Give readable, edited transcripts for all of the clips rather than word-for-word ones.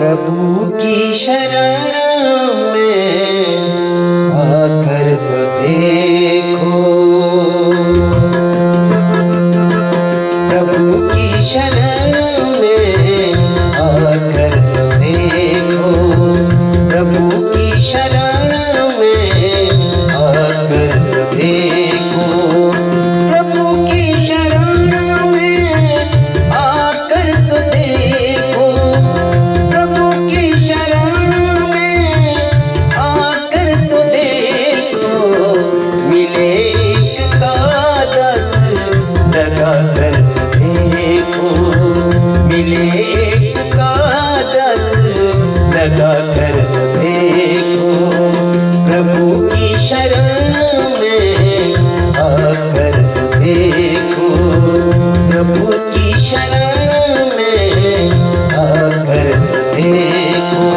प्रभु की शरण में आकर तो देखो, प्रभु की शरण में आकर तो देखो, प्रभु की शरण में आकर तो देखो, प्रभु की शरण में आकर तो देखो, प्रभु की शरण में आकर तो देखो, मिले एक कागज लगा कर देखो, मिले एक कागज लगा कर देखो, प्रभु की शरण में आकर देखो, प्रभु की शरण में आकर देखो।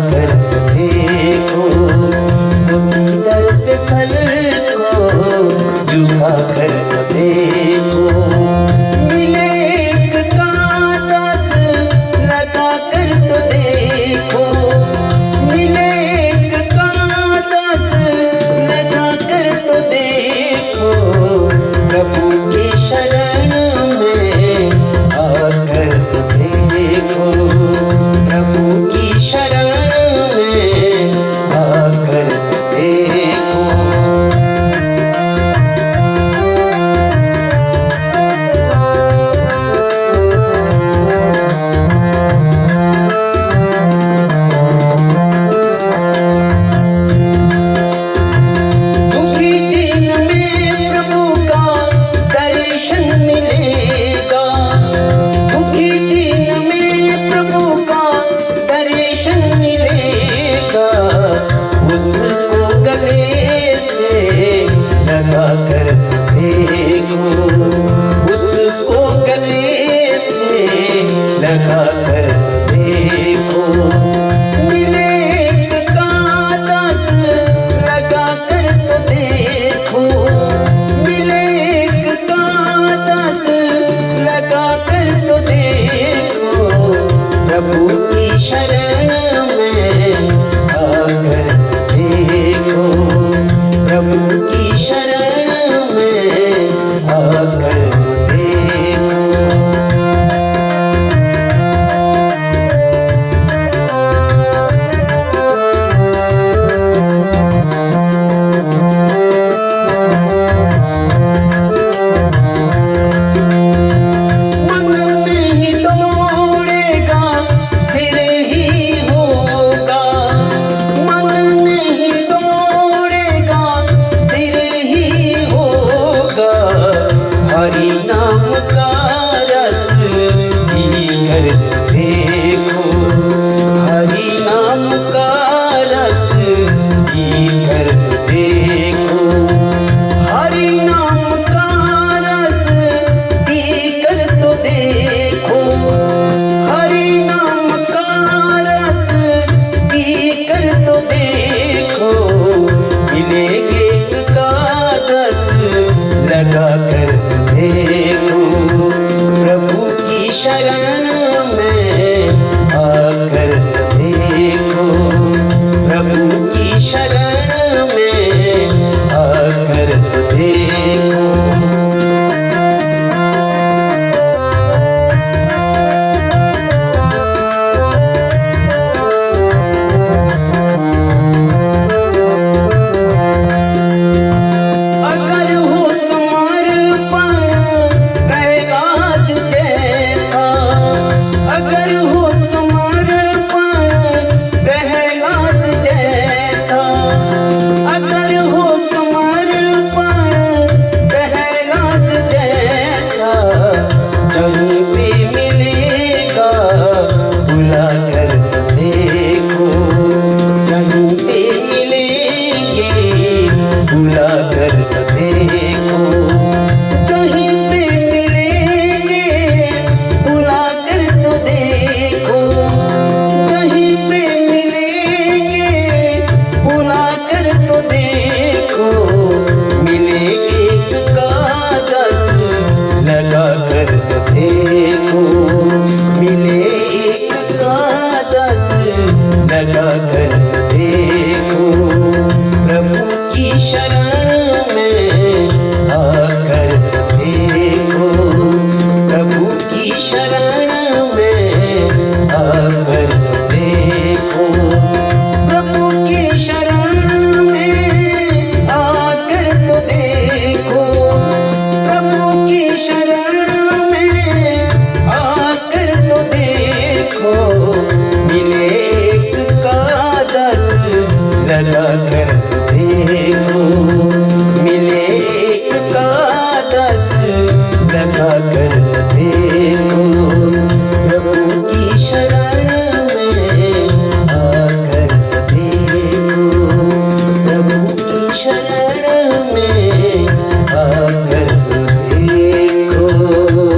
कर देखो, उसी दर पे सर को झुका कर देखो, मिले एक कागज लगा कर तो देखो, मिले एक कागज लगा कर तो देखो, प्रभु की शरण में आकर तो देखो, प्रभु की शरण आकर देखो। दुखी दिन में प्रभु का दर्शन मिलेगा, दुखी दिन में प्रभु का दर्शन मिलेगा, उसको गले से लगा कर देखो, उसको गले से लगा कर देखो, मिले एक कागज लगा कर तो देखो, मिले एक कागज लगा कर तो देखो, प्रभु की शरण में आकर देखो, प्रभु की शरण में आकर देखो। मन नहीं दौड़ेगा स्थिर ही होगा, मन नहीं दौड़ेगा स्थिर ही होगा, हरि नाम का रस पीकर देखो, हरि नाम का रस पीकर देखो, हरि नाम का रस पीकर तो देखो, हरि नाम का रस पीकर तो देखो, मिलेगे कागज लगा कर देखो, प्रभु की शरण में आकर देखो, प्रभु की शरण में आकर देखो। अगर हो समर्पण रहेगा जैसा, शरण में आकर तो देखो, प्रभु की शरण में आकर तो देखो, प्रभु की शरण में आकर तो देखो, मिले एक कादर लगा कर तो देखो, मिले एक कादर लगा कर तो देखो।